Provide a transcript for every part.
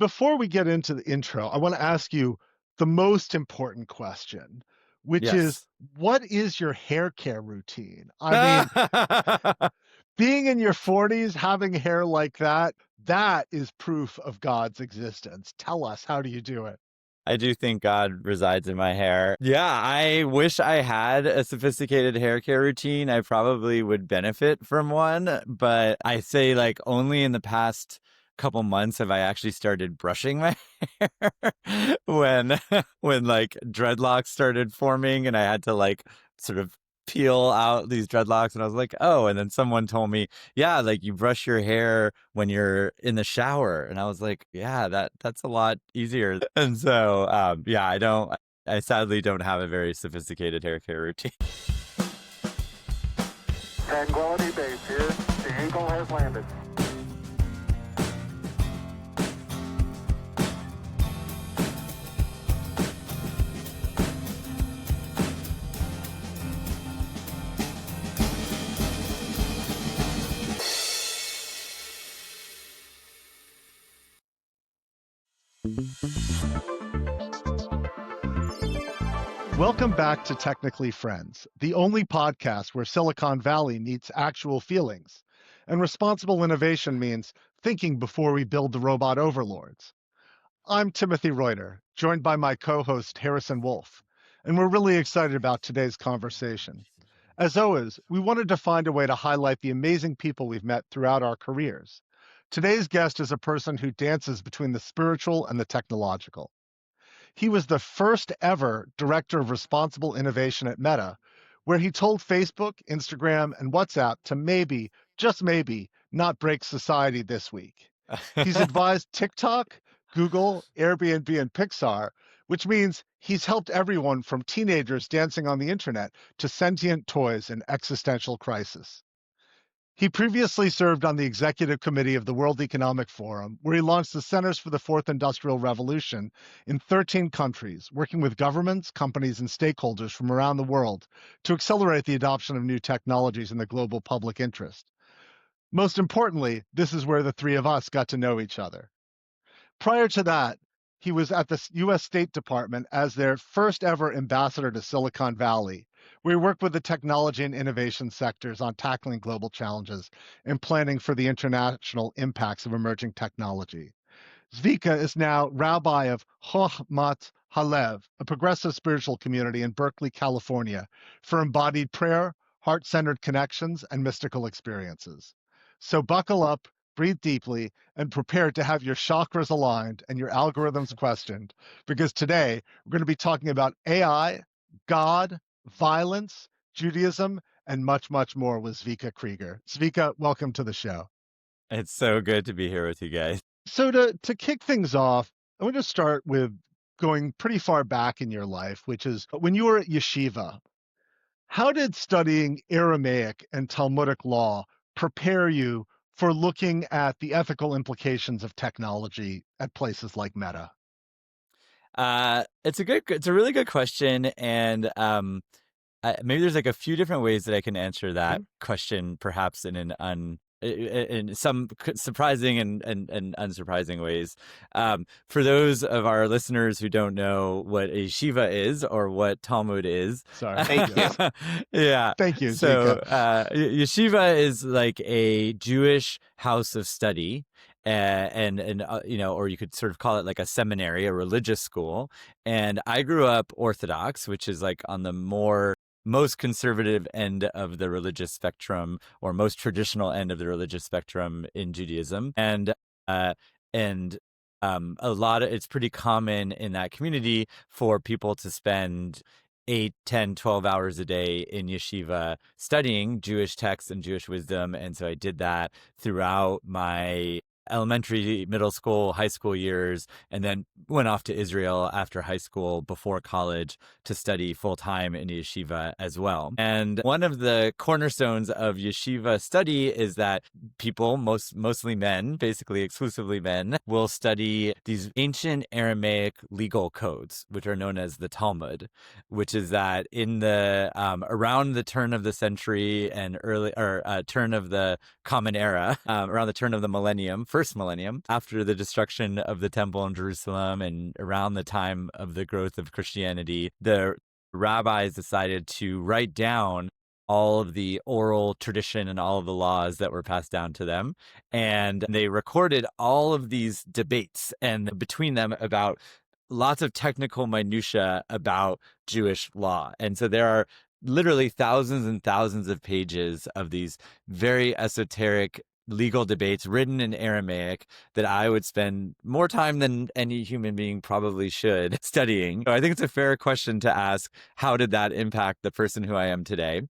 Before we get into the intro, I want to ask you the most important question, which is Yes. what is your hair care routine? I mean, being in your 40s, having hair like that is proof of God's existence. Tell us, how do you do it? I do think God resides in my hair. Yeah, I wish I had a sophisticated hair care routine. I probably would benefit from one, but I say like only in the past couple months have I actually started brushing my hair when when like dreadlocks started forming and I had to like sort of peel out these dreadlocks and I was like, "Oh," and then someone told me, "Yeah, like you brush your hair when you're in the shower." And I was like, "Yeah, that's a lot easier." And so, yeah, I sadly don't have a very sophisticated hair care routine. Tranquility Base here. The Eagle has landed. Welcome back to Technically Friends, the only podcast where Silicon Valley meets actual feelings. And responsible innovation means thinking before we build the robot overlords. I'm Timothy Reuter, joined by my co-host Harrison Wolf, and we're really excited about today's conversation. As always, we wanted to find a way to highlight the amazing people we've met throughout our careers. Today's guest is a person who dances between the spiritual and the technological. He was the first ever director of responsible innovation at Meta, where he told Facebook, Instagram, and WhatsApp to maybe, just maybe, not break society this week. He's advised TikTok, Google, Airbnb, and Pixar, which means he's helped everyone from teenagers dancing on the internet to sentient toys in existential crisis. He previously served on the executive committee of the World Economic Forum, where he launched the Centers for the Fourth Industrial Revolution in 13 countries, working with governments, companies, and stakeholders from around the world to accelerate the adoption of new technologies in the global public interest. Most importantly, this is where the three of us got to know each other. Prior to that, he was at the U.S. State Department as their first ever ambassador to Silicon Valley. We work with the technology and innovation sectors on tackling global challenges and planning for the international impacts of emerging technology. Zvika is now rabbi of Chochmat Halev, a progressive spiritual community in Berkeley, California, for embodied prayer, heart-centered connections, and mystical experiences. So buckle up, breathe deeply, and prepare to have your chakras aligned and your algorithms questioned, because today we're going to be talking about AI, God, violence, Judaism, and much, much more with Zvika Krieger. Zvika, welcome to the show. It's so good to be here with you guys. So to kick things off, I want to start with going pretty far back in your life, which is when you were at yeshiva. How did studying Aramaic and Talmudic law prepare you for looking at the ethical implications of technology at places like Meta? It's a really good question, and maybe there's like a few different ways that I can answer that question, perhaps in some surprising and unsurprising ways. For those of our listeners who don't know what a yeshiva is or what Talmud is, Sorry. Thank you. yeah. Thank you, So Zvika. yeshiva is like a Jewish house of study. And you know, or you could sort of call it like a seminary, a religious school. And I grew up Orthodox, which is like on the most conservative end of the religious spectrum, or most traditional end of the religious spectrum in Judaism. And it's pretty common in that community for people to spend 8, 10, 12 hours a day in yeshiva studying Jewish texts and Jewish wisdom. And so I did that throughout my elementary, middle school, high school years, and then went off to Israel after high school, before college, to study full-time in yeshiva as well. And one of the cornerstones of yeshiva study is that people, mostly men, basically exclusively men, will study these ancient Aramaic legal codes, which are known as the Talmud, which is that in the around the turn of the century and turn of the Common Era, around the turn of the millennium, first millennium, after the destruction of the temple in Jerusalem and around the time of the growth of Christianity, the rabbis decided to write down all of the oral tradition and all of the laws that were passed down to them. And they recorded all of these debates and between them about lots of technical minutia about Jewish law. And so there are literally thousands and thousands of pages of these very esoteric legal debates written in Aramaic that I would spend more time than any human being probably should studying. So I think it's a fair question to ask, how did that impact the person who I am today?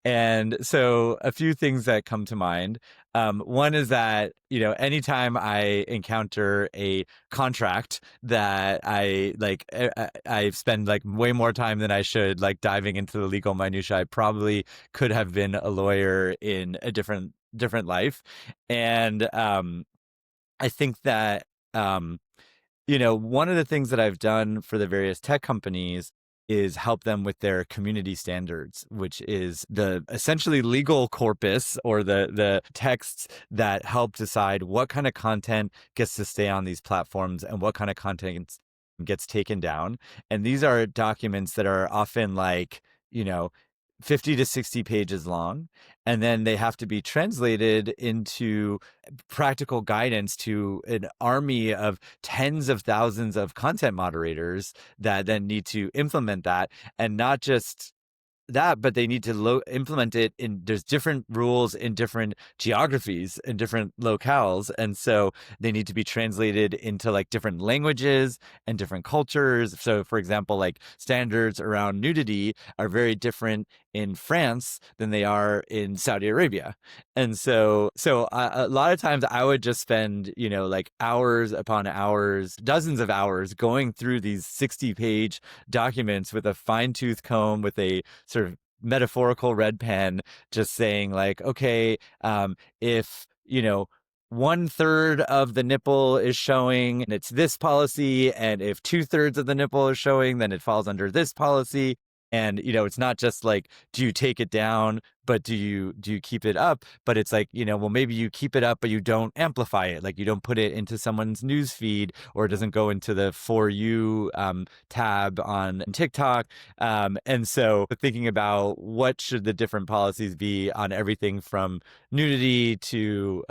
And so a few things that come to mind. One is that, anytime I encounter a contract that I spend like way more time than I should, like diving into the legal minutia. I probably could have been a lawyer in a different life. And I think that, one of the things that I've done for the various tech companies is help them with their community standards, which is the essentially legal corpus or the texts that help decide what kind of content gets to stay on these platforms and what kind of content gets taken down. And these are documents that are often like, 50 to 60 pages long, and then they have to be translated into practical guidance to an army of tens of thousands of content moderators that then need to implement that. And not just that, but they need to implement it there's different rules in different geographies and different locales. And so they need to be translated into like different languages and different cultures. So for example, like standards around nudity are very different in France than they are in Saudi Arabia. And so a lot of times I would just spend, like hours upon hours, dozens of hours going through these 60-page documents with a fine-tooth comb, with a sort of metaphorical red pen, just saying like, okay, if, 1/3 of the nipple is showing, and it's this policy, and if 2/3 of the nipple is showing, then it falls under this policy. And, it's not just like, do you take it down, but do you keep it up? But it's like, well, maybe you keep it up, but you don't amplify it. Like you don't put it into someone's news feed, or it doesn't go into the For You tab on TikTok. And so thinking about what should the different policies be on everything from nudity to,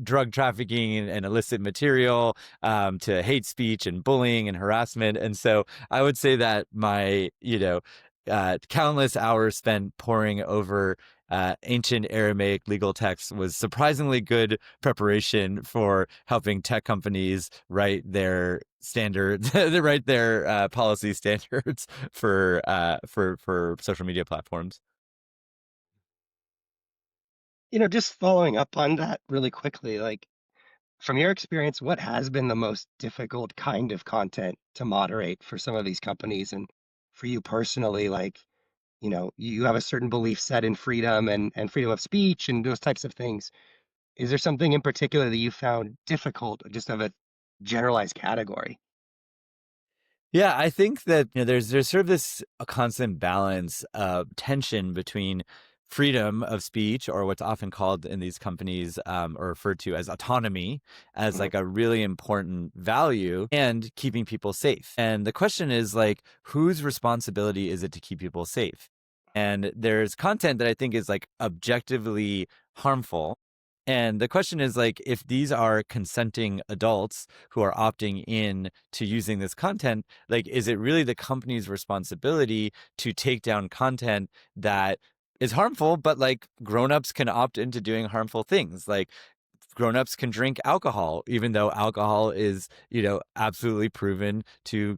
drug trafficking and illicit material, to hate speech and bullying and harassment. And so I would say that my, countless hours spent poring over ancient Aramaic legal texts was surprisingly good preparation for helping tech companies write their standards, write their policy standards for social media platforms. Just following up on that really quickly, like from your experience, what has been the most difficult kind of content to moderate for some of these companies? And for you personally, like, you have a certain belief set in freedom and freedom of speech and those types of things. Is there something in particular that you found difficult, just of a generalized category? Yeah, I think that there's sort of this a constant balance of tension between freedom of speech, or what's often called in these companies or referred to as autonomy, as like a really important value, and keeping people safe. And the question is like, whose responsibility is it to keep people safe? And there's content that I think is like objectively harmful. And the question is like, if these are consenting adults who are opting in to using this content, like, is it really the company's responsibility to take down content that is harmful, but like grownups can opt into doing harmful things? Like grownups can drink alcohol, even though alcohol is, absolutely proven to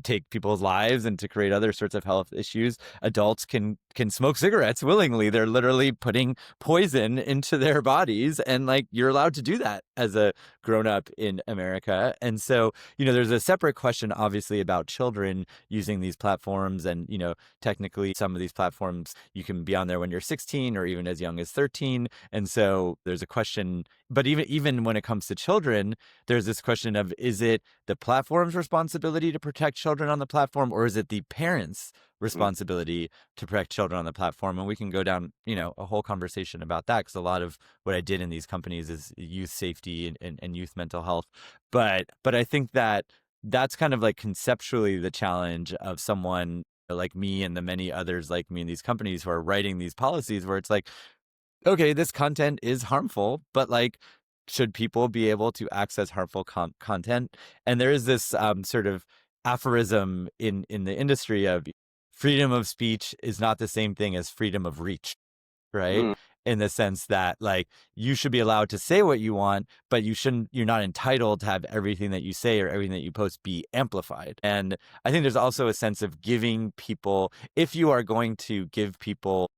take people's lives and to create other sorts of health issues. Adults can smoke cigarettes willingly. They're literally putting poison into their bodies, and like you're allowed to do that as a grown up in America. And so, there's a separate question obviously about children using these platforms, and technically some of these platforms you can be on there when you're 16 or even as young as 13. And so there's a question But even when it comes to children, there's this question of, is it the platform's responsibility to protect children on the platform, or is it the parents' Mm. responsibility to protect children on the platform? And we can go down, a whole conversation about that, because a lot of what I did in these companies is youth safety and youth mental health. But I think that that's kind of like conceptually the challenge of someone like me and the many others like me in these companies who are writing these policies, where it's like, okay, this content is harmful, but like, should people be able to access harmful content? And there is this sort of aphorism in the industry of freedom of speech is not the same thing as freedom of reach, right? Mm. In the sense that, like, you should be allowed to say what you want, but you're not entitled to have everything that you say or everything that you post be amplified. And I think there's also a sense of giving people, if you are going to give people,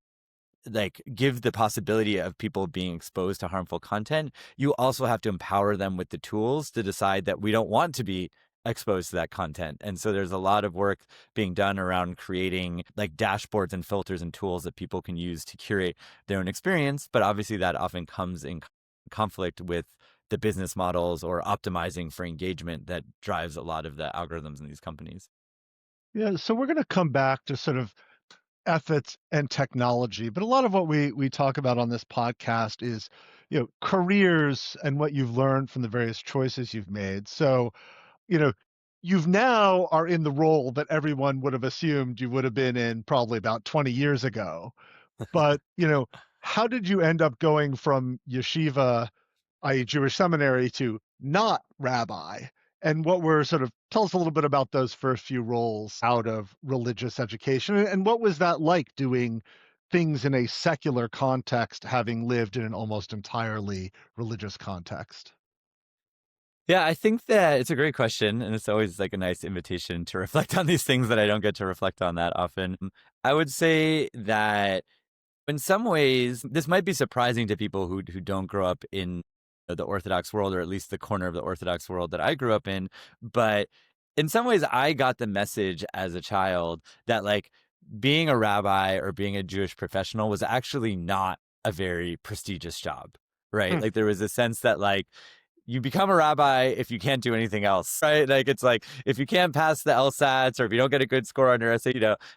like, give the possibility of people being exposed to harmful content, you also have to empower them with the tools to decide that we don't want to be exposed to that content. And so there's a lot of work being done around creating like dashboards and filters and tools that people can use to curate their own experience. But obviously that often comes in conflict with the business models or optimizing for engagement that drives a lot of the algorithms in these companies. Yeah, so we're going to come back to sort of ethics and technology, but a lot of what we talk about on this podcast is, careers and what you've learned from the various choices you've made. So, you know, you've now are in the role that everyone would have assumed you would have been in probably about 20 years ago. But, how did you end up going from yeshiva, i.e. Jewish seminary, to not rabbi? And what were tell us a little bit about those first few roles out of religious education. And what was that like doing things in a secular context, having lived in an almost entirely religious context? Yeah, I think that it's a great question, and it's always like a nice invitation to reflect on these things that I don't get to reflect on that often. I would say that in some ways, this might be surprising to people who don't grow up in the Orthodox world, or at least the corner of the Orthodox world that I grew up in. But in some ways, I got the message as a child that, like, being a rabbi or being a Jewish professional was actually not a very prestigious job, right? Hmm. Like, there was a sense that, like, you become a rabbi if you can't do anything else, right? Like, it's like, if you can't pass the LSATs, or if you don't get a good score on your essay,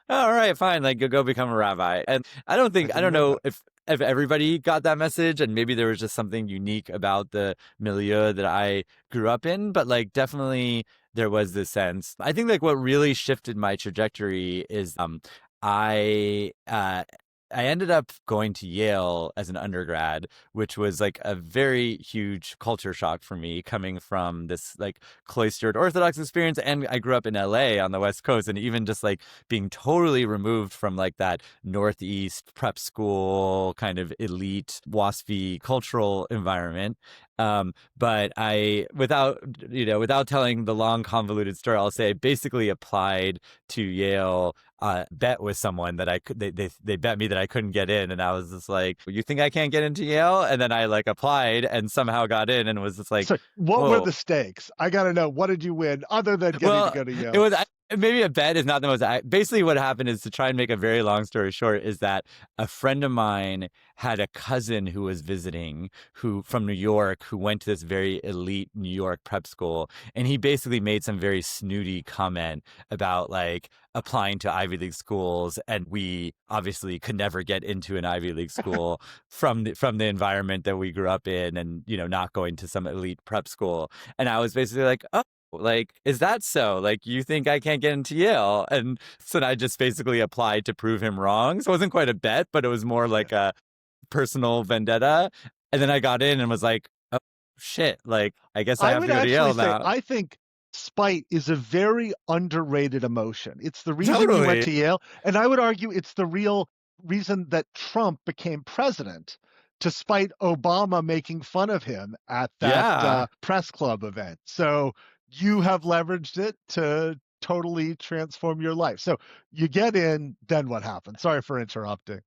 all right, fine, like, go become a rabbi. And I I don't didn't know know that. if everybody got that message, and maybe there was just something unique about the milieu that I grew up in, but like, definitely there was this sense. I think like what really shifted my trajectory is I uh I ended up going to Yale as an undergrad, which was like a very huge culture shock for me, coming from this like cloistered Orthodox experience. And I grew up in LA on the West Coast, and even just like being totally removed from like that Northeast prep school kind of elite WASPy cultural environment. But without telling the long convoluted story, I'll say I basically applied to Yale, bet with someone that they bet me that I couldn't get in, and I was just like, you think I can't get into Yale? And then I like applied and somehow got in, and was just like, So what were whoa. the stakes? I got to know, what did you win other than getting to Well, go to it Yale? was maybe a bet is not the most. Basically, what happened is, to try and make a very long story short, is that a friend of mine had a cousin who was visiting, who from New York, who went to this very elite New York prep school, and he basically made some very snooty comment about like applying to Ivy League schools, and we obviously could never get into an Ivy League school from the environment that we grew up in, and not going to some elite prep school. And I was basically like, oh, like, is that so? Like, you think I can't get into Yale? And so I just basically applied to prove him wrong. So it wasn't quite a bet, but it was more Yeah. like a personal vendetta. And then I got in and was like, oh, shit, like, I guess I I have would to go to actually Yale say, now. I think spite is a very underrated emotion. It's the reason you went Totally. to Yale, and I would argue it's the real reason that Trump became president, to spite Obama making fun of him at that Yeah. press club event. So you have leveraged it to totally transform your life. So you get in, then what happens? Sorry for interrupting.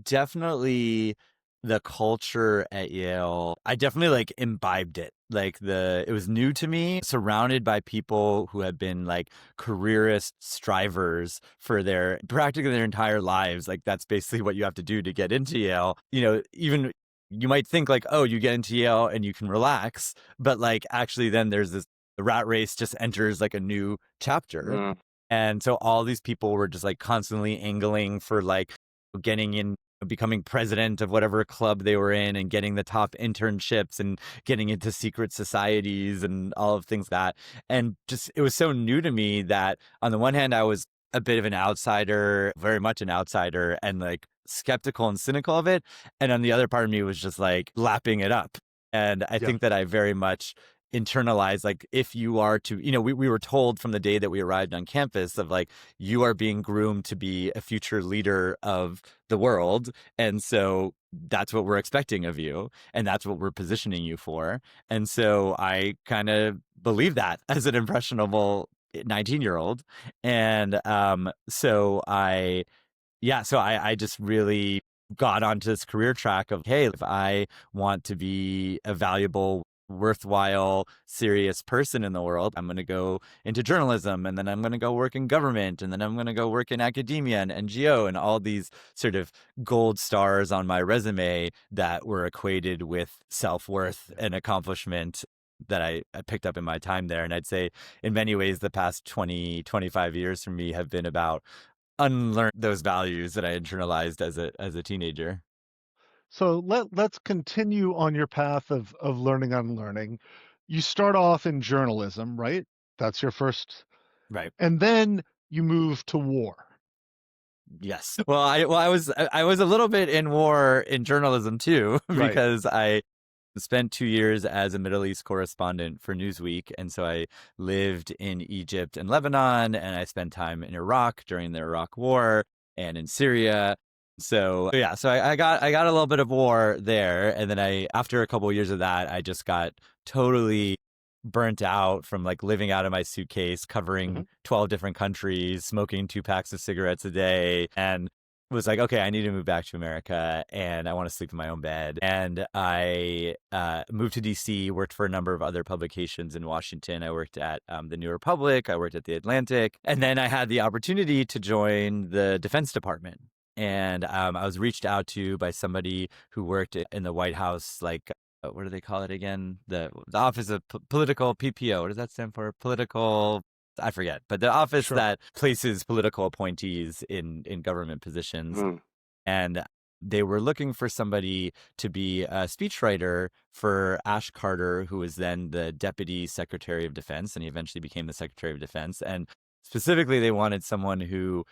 Definitely the culture at Yale, I definitely like imbibed it. Like, it was new to me, surrounded by people who had been like careerist strivers for practically their entire lives. Like, that's basically what you have to do to get into Yale. Even you might think like, oh, you get into Yale and you can relax, but like actually then there's this, the rat race just enters like a new chapter. Mm. And so all these people were just like constantly angling for like getting in, becoming president of whatever club they were in and getting the top internships and getting into secret societies and all of things that. And just, it was so new to me that on the one hand, I was a bit of an outsider, very much an outsider, and like skeptical and cynical of it. And on the other part of me was just like lapping it up. And I Yeah. think that I very much internalized, like, if you are to, we were told from the day that we arrived on campus of like, you are being groomed to be a future leader of the world. And so that's what we're expecting of you. And that's what we're positioning you for. And so I kind of believe that as an impressionable 19-year-old. And so I just really got onto this career track of, hey, if I want to be a valuable, worthwhile, serious person in the world, I'm going to go into journalism, and then I'm going to go work in government, and then I'm going to go work in academia and NGO, and all these sort of gold stars on my resume that were equated with self-worth and accomplishment that I picked up in my time there. And I'd say in many ways, the past 20, 25 years for me have been about unlearn those values that I internalized as a teenager. So let's continue on your path of learning unlearning. You start off in journalism, right? That's your first, Right. and then you move to war. Yes. Well, I was a little bit in war in journalism too, Right. because I spent 2 years as a Middle East correspondent for Newsweek. And so I lived in Egypt and Lebanon, and I spent time in Iraq during the Iraq War and in Syria. So yeah, so I got a little bit of war there. And then after a couple of years of that, I just got totally burnt out from like living out of my suitcase, covering 12 different countries, smoking 2 packs of cigarettes a day, and was like, okay, I need to move back to America, and I want to sleep in my own bed. And I moved to DC, worked for a number of other publications in Washington. I worked at the New Republic, I worked at the Atlantic, and then I had the opportunity to join the Defense Department. And I was reached out to by somebody who worked in the White House, like, what do they call it again? The Office of Political PPO. What does that stand for? Political, I forget, but the office that places political appointees in government positions. Mm. And they were looking for somebody to be a speechwriter for Ash Carter, who was then the Deputy Secretary of Defense, and he eventually became the Secretary of Defense. And specifically, they wanted someone who,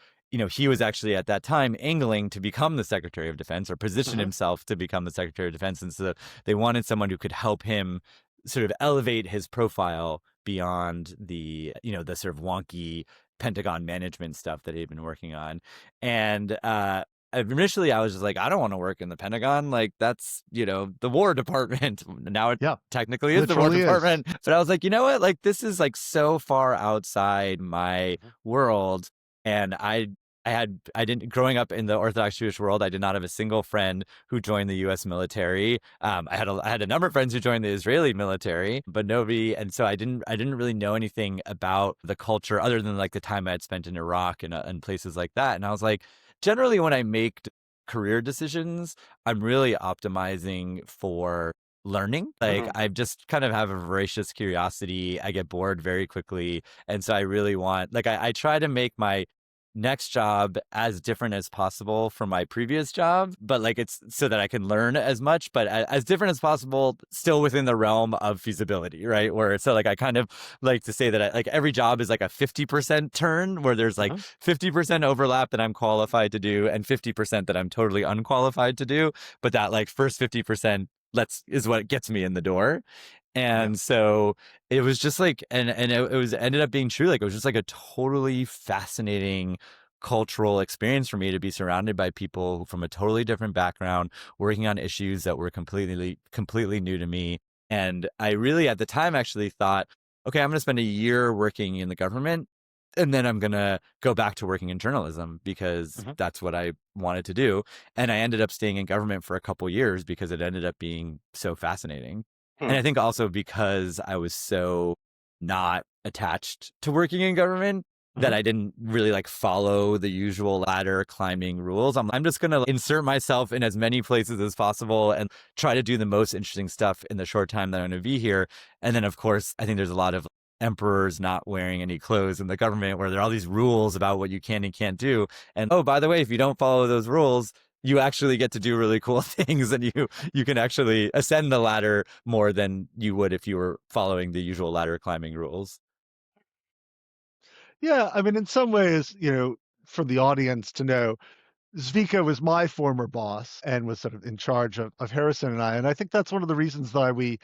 he was actually at that time angling to become the Secretary of Defense, or position himself to become the Secretary of Defense. And so they wanted someone who could help him sort of elevate his profile beyond the, the sort of wonky Pentagon management stuff that he'd been working on. And initially I was just like, I don't want to work in the Pentagon. Like, that's, the War Department. Now it technically is the War Department. But I was like, you know what? Like, this is like so far outside my world. And growing up in the Orthodox Jewish world, I did not have a single friend who joined the U.S. military. I had a number of friends who joined the Israeli military, but nobody. And so I didn't really know anything about the culture other than like the time I had spent in Iraq and places like that. And I was like, generally when I make career decisions, I'm really optimizing for learning. Like, I just kind of have a voracious curiosity. I get bored very quickly. And so I really want, like, I try to make my next job as different as possible from my previous job, but like, it's so that I can learn as much, but as different as possible, still within the realm of feasibility, right? Where so like, I kind of like to say that like every job is like a 50% turn, where there's like 50% overlap that I'm qualified to do and 50% that I'm totally unqualified to do, but that like first 50% is what gets me in the door. And so it was just like, and it was ended up being true. Like, it was just like a totally fascinating cultural experience for me to be surrounded by people from a totally different background, working on issues that were completely new to me. And I really, at the time, actually thought, okay, I'm going to spend a year working in the government, and then I'm going to go back to working in journalism because that's what I wanted to do. And I ended up staying in government for a couple years because it ended up being so fascinating. And I think also because I was so not attached to working in government, that Mhm. I didn't really like follow the usual ladder climbing rules. I'm just going to insert myself in as many places as possible and try to do the most interesting stuff in the short time that I'm going to be here. And then, of course, I think there's a lot of emperors not wearing any clothes in the government where there are all these rules about what you can and can't do. And oh, by the way, if you don't follow those rules, you actually get to do really cool things, and you can actually ascend the ladder more than you would if you were following the usual ladder climbing rules. Yeah, I mean, in some ways, for the audience to know, Zvika was my former boss and was sort of in charge of Harrison and I. And I think that's one of the reasons why we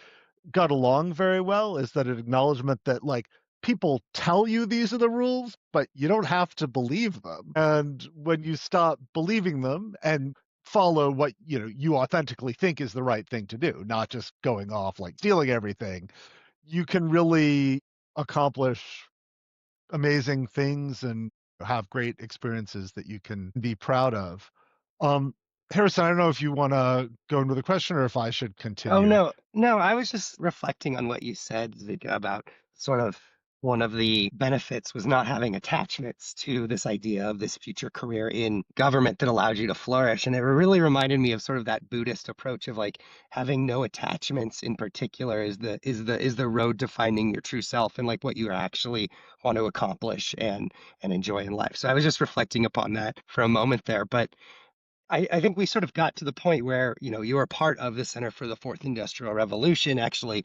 got along very well, is that an acknowledgement that, like, people tell you these are the rules, but you don't have to believe them. And when you stop believing them and follow what, you authentically think is the right thing to do, not just going off like stealing everything, you can really accomplish amazing things and have great experiences that you can be proud of. Um, Harrison, I don't know if you want to go into the question or if I should Oh, continue. no, no, I was just reflecting on what you said, Zvika, about sort of one of the benefits was not having attachments to this idea of this future career in government that allowed you to flourish. And it really reminded me of sort of that Buddhist approach of like having no attachments in particular is the road to finding your true self and like what you actually want to accomplish and enjoy in life. So I was just reflecting upon that for a moment there. But I think we sort of got to the point where, you were part of the Center for the Fourth Industrial Revolution, actually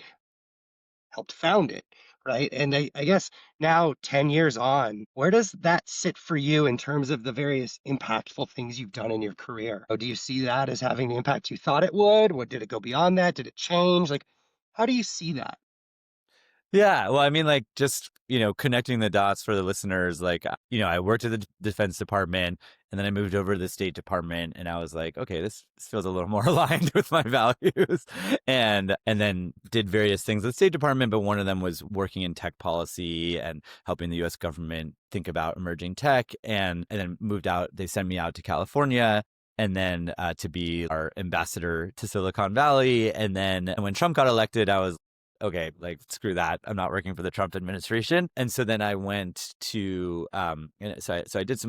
helped found it, right? And I guess now, 10 years on, where does that sit for you in terms of the various impactful things you've done in your career? Do you see that as having the impact you thought it would? What did it go beyond that? Did it change? Like, how do you see that? Yeah, well, I mean, like, just, connecting the dots for the listeners, like, I worked at the Defense Department, and then I moved over to the State Department, and I was like, okay, this feels a little more aligned with my values, and then did various things at the State Department, but one of them was working in tech policy and helping the U.S. government think about emerging tech, and then moved out. They sent me out to California. And then to be our ambassador to Silicon Valley. And then when Trump got elected, I was okay, like screw that. I'm not working for the Trump administration. And so then I went to, I did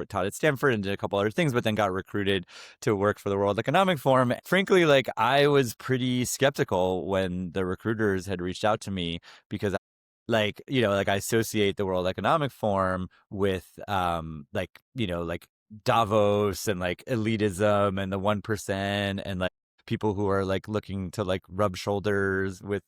taught at Stanford and did a couple other things, but then got recruited to work for the World Economic Forum. Frankly, like I was pretty skeptical when the recruiters had reached out to me because like I associate the World Economic Forum with, like Davos and like elitism and the 1% and like people who are like looking to like rub shoulders with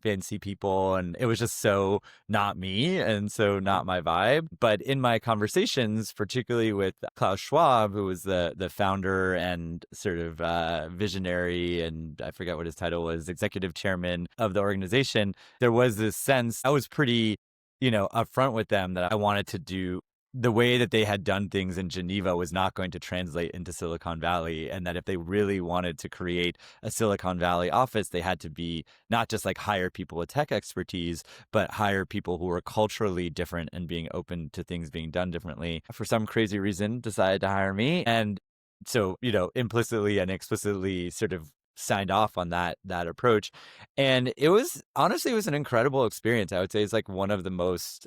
fancy people, and it was just so not me and so not my vibe. But in my conversations, particularly with Klaus Schwab, who was the founder and sort of visionary, and I forget what his title was, executive chairman of the organization, there was this sense I was pretty upfront with them that I wanted to do the way that they had done things in Geneva was not going to translate into Silicon Valley, and that if they really wanted to create a Silicon Valley office, they had to be not just like hire people with tech expertise, but hire people who were culturally different and being open to things being done differently. For some crazy reason, decided to hire me. And so, implicitly and explicitly sort of signed off on that approach. And it was an incredible experience. I would say it's like one of the most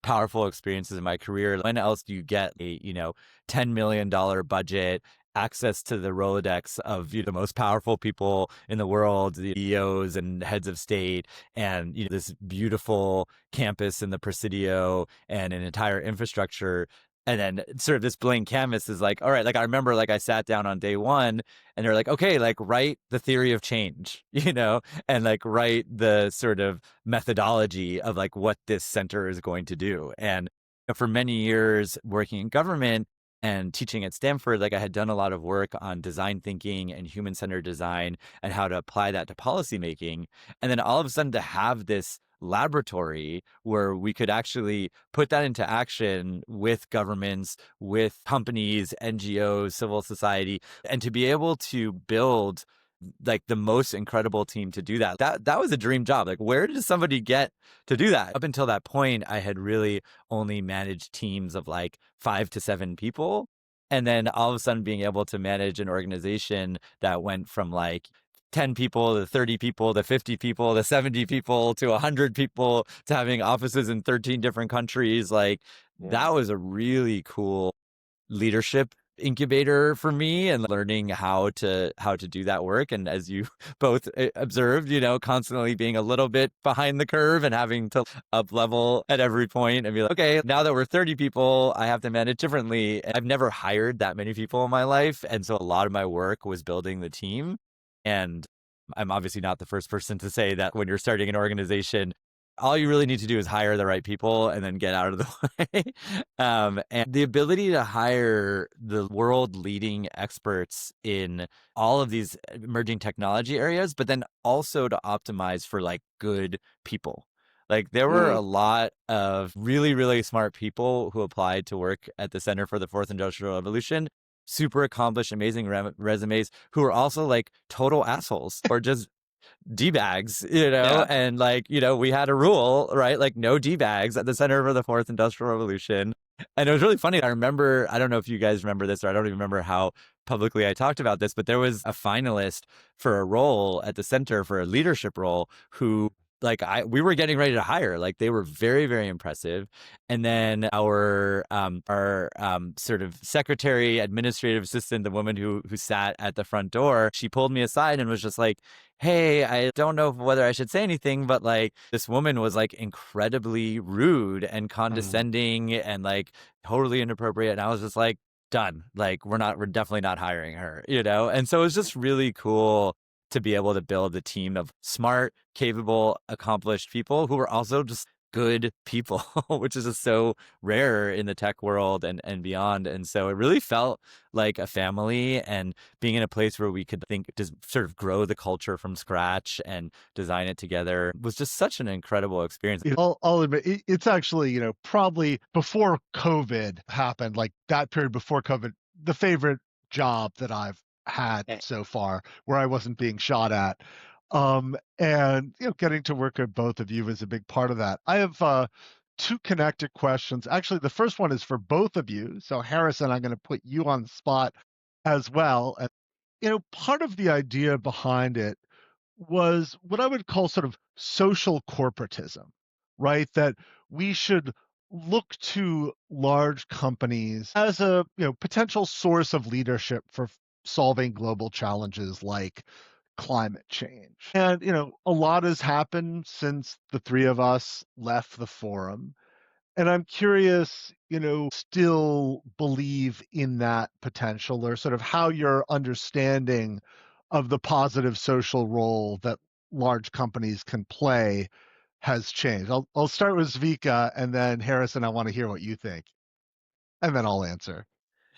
powerful experiences in my career. When else do you get a $10 million budget, access to the Rolodex of the most powerful people in the world, the CEOs and heads of state, and this beautiful campus in the Presidio and an entire infrastructure. And then sort of this blank canvas is like, all right, like I remember like I sat down on day one and they're like, okay, like write the theory of change, and like write the sort of methodology of like what this center is going to do. And for many years working in government and teaching at Stanford, like I had done a lot of work on design thinking and human-centered design and how to apply that to policymaking. And then all of a sudden to have this laboratory where we could actually put that into action with governments, with companies, NGOs, civil society, and to be able to build like the most incredible team to do that. That was a dream job. Like, where does somebody get to do that? Up until that point, I had really only managed teams of like 5 to 7 people. And then all of a sudden being able to manage an organization that went from like 10 people to 30 people to 50 people to 70 people to 100 people to having offices in 13 different countries. Like that was a really cool leadership incubator for me, and learning how to do that work. And as you both observed, constantly being a little bit behind the curve and having to up level at every point and be like, okay, now that we're 30 people, I have to manage differently. And I've never hired that many people in my life, and so a lot of my work was building the team. And I'm obviously not the first person to say that when you're starting an organization, all you really need to do is hire the right people and then get out of the way. And the ability to hire the world leading experts in all of these emerging technology areas, but then also to optimize for like good people. Like there were a lot of really, really smart people who applied to work at the Center for the Fourth Industrial Revolution, super accomplished, amazing resumes, who are also like total assholes or just D-bags, and like, we had a rule, right? Like no D-bags at the Center for the Fourth Industrial Revolution. And it was really funny. I remember, I don't know if you guys remember this, or I don't even remember how publicly I talked about this, but there was a finalist for a role at the center for a leadership role who we were getting ready to hire. Like they were very, very impressive. And then our sort of secretary, administrative assistant, the woman who sat at the front door, she pulled me aside and was just like, hey, I don't know whether I should say anything, but like this woman was like incredibly rude and condescending and like totally inappropriate. And I was just like, done. Like we're definitely not hiring her, And so it was just really cool to be able to build a team of smart, capable, accomplished people who are also just good people, which is just so rare in the tech world and beyond. And so it really felt like a family, and being in a place where we could just sort of grow the culture from scratch and design it together was just such an incredible experience. I'll admit, it's actually, probably before COVID happened, like that period before COVID, the favorite job that I've had so far, where I wasn't being shot at. And getting to work with both of you is a big part of that. I have two connected questions. Actually, the first one is for both of you. So Harrison, I'm going to put you on the spot as well. And part of the idea behind it was what I would call sort of social corporatism, right? That we should look to large companies as a potential source of leadership for solving global challenges like climate change. And a lot has happened since the three of us left the forum. And I'm curious, still believe in that potential, or sort of how your understanding of the positive social role that large companies can play has changed. I'll start with Zvika, and then Harrison, I want to hear what you think, and then I'll answer.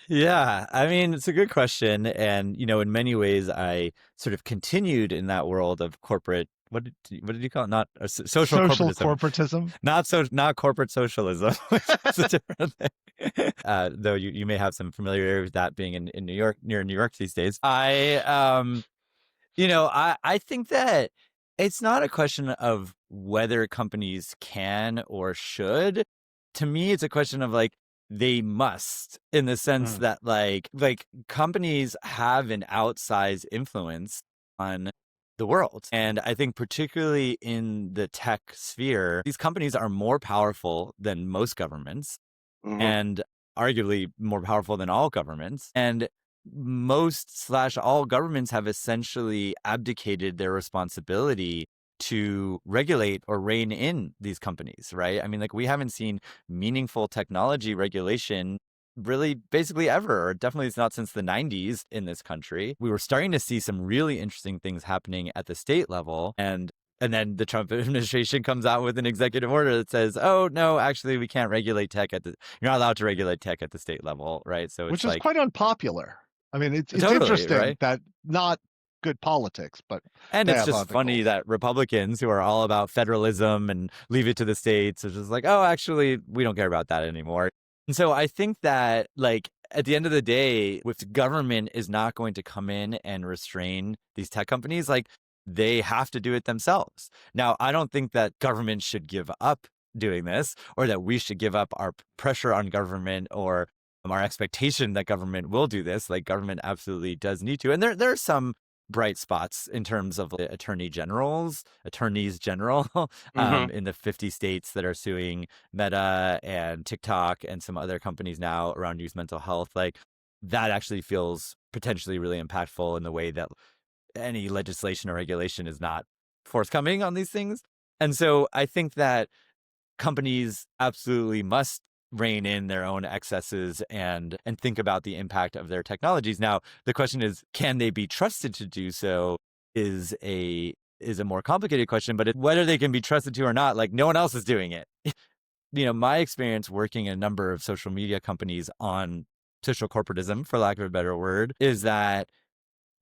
Yeah, I mean, it's a good question. And, in many ways, I sort of continued in that world of corporate, what did you call it? Not social corporatism. Not corporate socialism, which is a different thing. Though you may have some familiarity with that being in New York, near New York these days. I think that it's not a question of whether companies can or should. To me, it's a question of like, they must, in the sense that like companies have an outsized influence on the world. And I think particularly in the tech sphere, these companies are more powerful than most governments, and arguably more powerful than all governments. And most/all governments have essentially abdicated their responsibility to regulate or rein in these companies, right? I mean, like we haven't seen meaningful technology regulation really basically ever, or definitely it's not since the 90s in this country. We were starting to see some really interesting things happening at the state level, and then the Trump administration comes out with an executive order that says, oh, no, actually, we can't regulate tech you're not allowed to regulate tech at the state level, right? So it's which is quite unpopular. I mean, it's totally, interesting, right? That not good politics, but it's just funny that Republicans who are all about federalism and leave it to the states are just like, oh, actually, we don't care about that anymore. And so I think that like at the end of the day, if government is not going to come in and restrain these tech companies, like they have to do it themselves. Now, I don't think that government should give up doing this, or that we should give up our pressure on government or our expectation that government will do this. Like government absolutely does need to. And there are some bright spots in terms of attorneys general, Hmm. in the 50 states that are suing Meta and TikTok and some other companies now around youth mental health. Like that actually feels potentially really impactful in the way that any legislation or regulation is not forthcoming on these things. And so I think that companies absolutely must rein in their own excesses and think about the impact of their technologies. Now, the question is, can they be trusted to do so is a more complicated question, but whether they can be trusted to or not, like no one else is doing it. My experience working in a number of social media companies on social corporatism, for lack of a better word, is that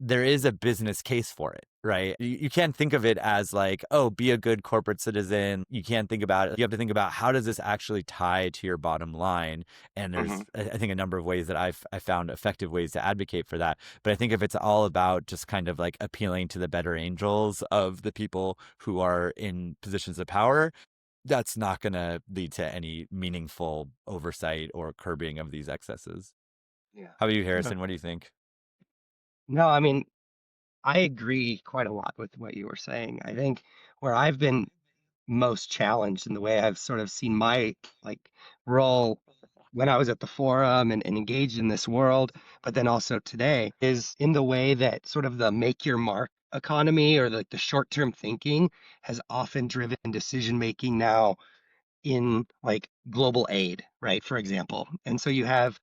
there is a business case for it, right? You can't think of it as like, oh, be a good corporate citizen. You can't think about it. You have to think about how does this actually tie to your bottom line? And Hmm. there's, I think, a number of ways that I found effective ways to advocate for that. But I think if it's all about just kind of like appealing to the better angels of the people who are in positions of power, that's not going to lead to any meaningful oversight or curbing of these excesses. Yeah. How about you, Yeah. Harrison? What do you think? No, I mean, I agree quite a lot with what you were saying. I think where I've been most challenged in the way I've sort of seen my like role when I was at the forum and engaged in this world, but then also today is in the way that sort of the make your mark economy or like the short-term thinking has often driven decision making now in like global aid, right? For example. And so you have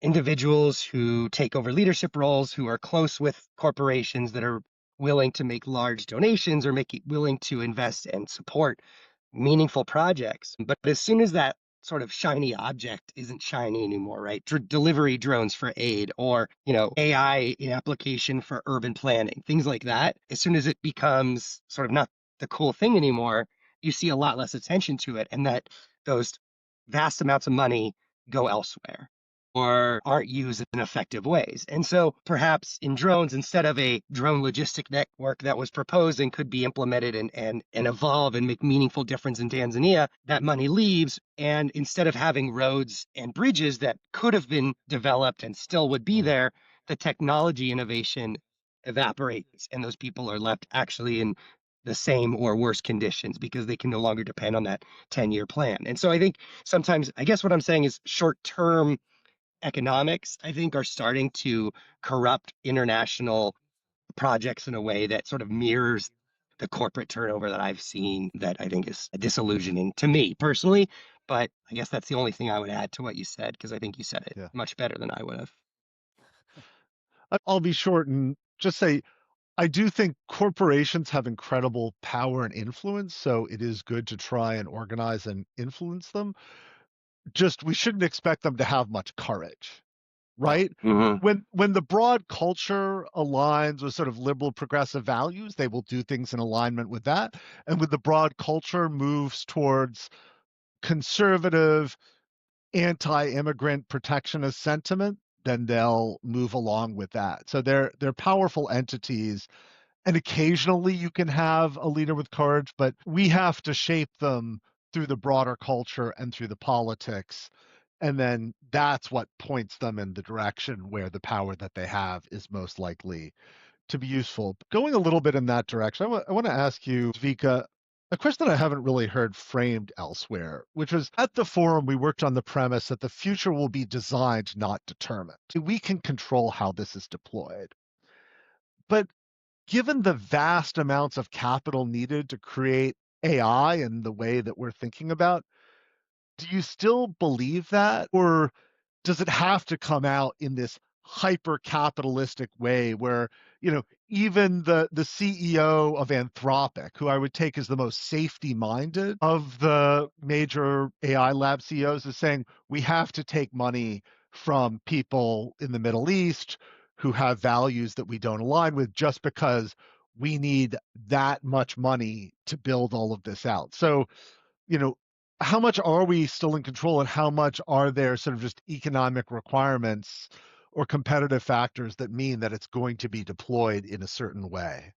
individuals who take over leadership roles who are close with corporations that are willing to make large donations or willing to invest and support meaningful projects. But as soon as that sort of shiny object isn't shiny anymore, right? Delivery drones for aid or, AI in application for urban planning, things like that. As soon as it becomes sort of not the cool thing anymore, you see a lot less attention to it and that those vast amounts of money go elsewhere or aren't used in effective ways. And so perhaps in drones, instead of a drone logistic network that was proposed and could be implemented and evolve and make meaningful difference in Tanzania, that money leaves. And instead of having roads and bridges that could have been developed and still would be there, the technology innovation evaporates and those people are left actually in the same or worse conditions because they can no longer depend on that 10-year plan. And so I think sometimes, I guess what I'm saying is short term economics, I think, are starting to corrupt international projects in a way that sort of mirrors the corporate turnover that I've seen that I think is disillusioning to me personally. But I guess that's the only thing I would add to what you said, because I think you said it Yeah. much better than I would have. I'll be short and just say I do think corporations have incredible power and influence, so it is good to try and organize and influence them. Just we shouldn't expect them to have much courage, right? Hmm. When the broad culture aligns with sort of liberal progressive values, they will do things in alignment with that. And when the broad culture moves towards conservative, anti-immigrant protectionist sentiment, then they'll move along with that. So they're powerful entities, and occasionally you can have a leader with courage, but we have to shape them through the broader culture and through the politics. And then that's what points them in the direction where the power that they have is most likely to be useful. Going a little bit in that direction, I want to ask you, Zvika, a question that I haven't really heard framed elsewhere, which was at the forum, we worked on the premise that the future will be designed, not determined. We can control how this is deployed. But given the vast amounts of capital needed to create AI in the way that we're thinking about, do you still believe that? Or does it have to come out in this hyper capitalistic way where, even the CEO of Anthropic, who I would take as the most safety minded of the major AI lab CEOs, is saying we have to take money from people in the Middle East who have values that we don't align with just because we need that much money to build all of this out. So, you know, how much are we still in control and how much are there sort of just economic requirements or competitive factors that mean that it's going to be deployed in a certain way?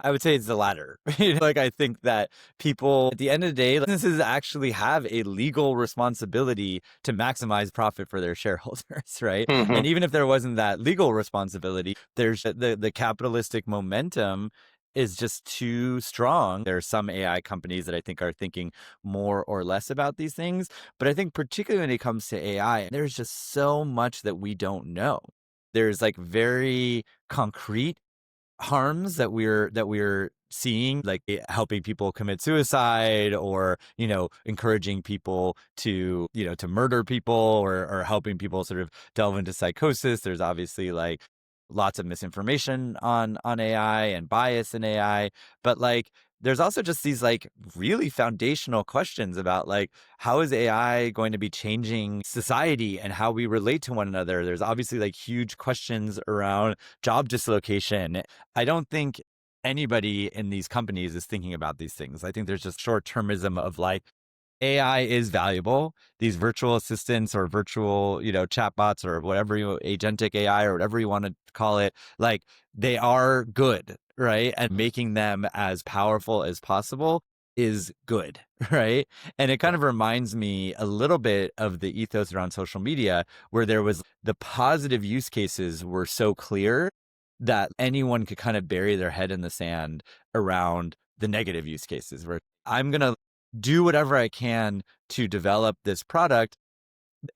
I would say it's the latter. Like, I think that people, at the end of the day, businesses actually have a legal responsibility to maximize profit for their shareholders, right? Hmm. And even if there wasn't that legal responsibility, there's the capitalistic momentum is just too strong. There are some AI companies that I think are thinking more or less about these things. But I think particularly when it comes to AI, there's just so much that we don't know. There's like very concrete harms that we're seeing, like helping people commit suicide, or encouraging people to murder people, or helping people sort of delve into psychosis. There's obviously like lots of misinformation on AI and bias in AI, but like there's also just these like really foundational questions about like how is AI going to be changing society and how we relate to one another. There's obviously like huge questions around job dislocation. I don't think anybody in these companies is thinking about these things. I think there's just short-termism of like AI is valuable. These virtual assistants or virtual, chatbots or whatever agentic AI or whatever you want to call it, like they are good, right? And making them as powerful as possible is good, right? And it kind of reminds me a little bit of the ethos around social media, where there was the positive use cases were so clear that anyone could kind of bury their head in the sand around the negative use cases, where I'm going to do whatever I can to develop this product,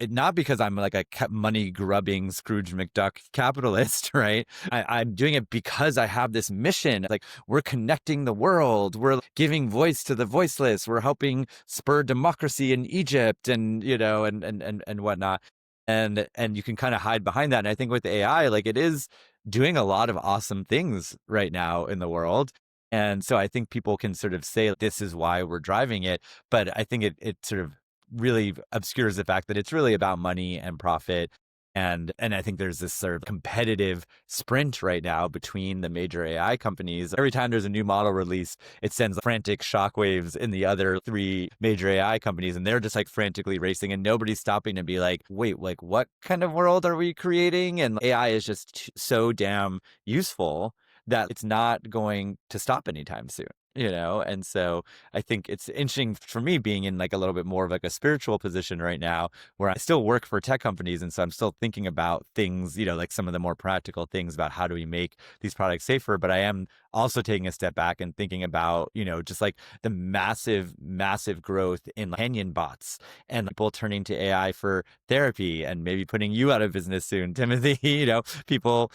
not because I'm like a money grubbing Scrooge McDuck capitalist, right? I'm doing it because I have this mission. Like, we're connecting the world. We're giving voice to the voiceless. We're helping spur democracy in Egypt, and and whatnot. And you can kind of hide behind that. And I think with AI, like, it is doing a lot of awesome things right now in the world. And so I think people can sort of say this is why we're driving it. But I think it sort of really obscures the fact that it's really about money and profit. And I think there's this sort of competitive sprint right now between the major AI companies. Every time there's a new model released, it sends frantic shockwaves in the other three major AI companies, and they're just like frantically racing, and nobody's stopping to be like, wait, like what kind of world are we creating? And AI is just so damn useful that it's not going to stop anytime soon. And so I think it's interesting for me being in like a little bit more of like a spiritual position right now, where I still work for tech companies. And so I'm still thinking about things, like some of the more practical things about how do we make these products safer. But I am also taking a step back and thinking about, just like the massive, massive growth in companion bots and people turning to AI for therapy, and maybe putting you out of business soon, Timothy, people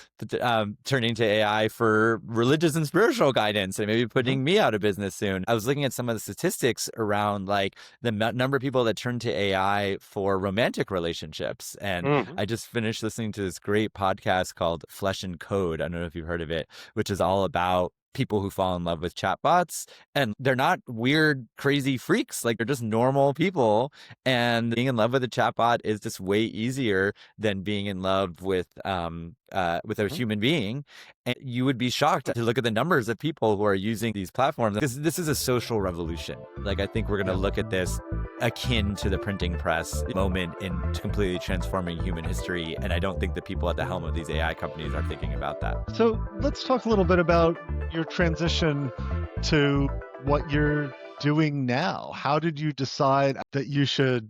turning to AI for religious and spiritual guidance, and maybe putting me out of business soon. I was looking at some of the statistics around like the number of people that turn to AI for romantic relationships. And I just finished listening to this great podcast called Flesh and Code. I don't know if you've heard of it, which is all about people who fall in love with chatbots, and they're not weird, crazy freaks. Like, they're just normal people, and being in love with a chatbot is just way easier than being in love with a human being. And you would be shocked to look at the numbers of people who are using these platforms, because this is a social revolution. Like, I think we're going to look at this akin to the printing press moment in completely transforming human history. And I don't think the people at the helm of these AI companies are thinking about that. So let's talk a little bit about your transition to what you're doing now. How did you decide that you should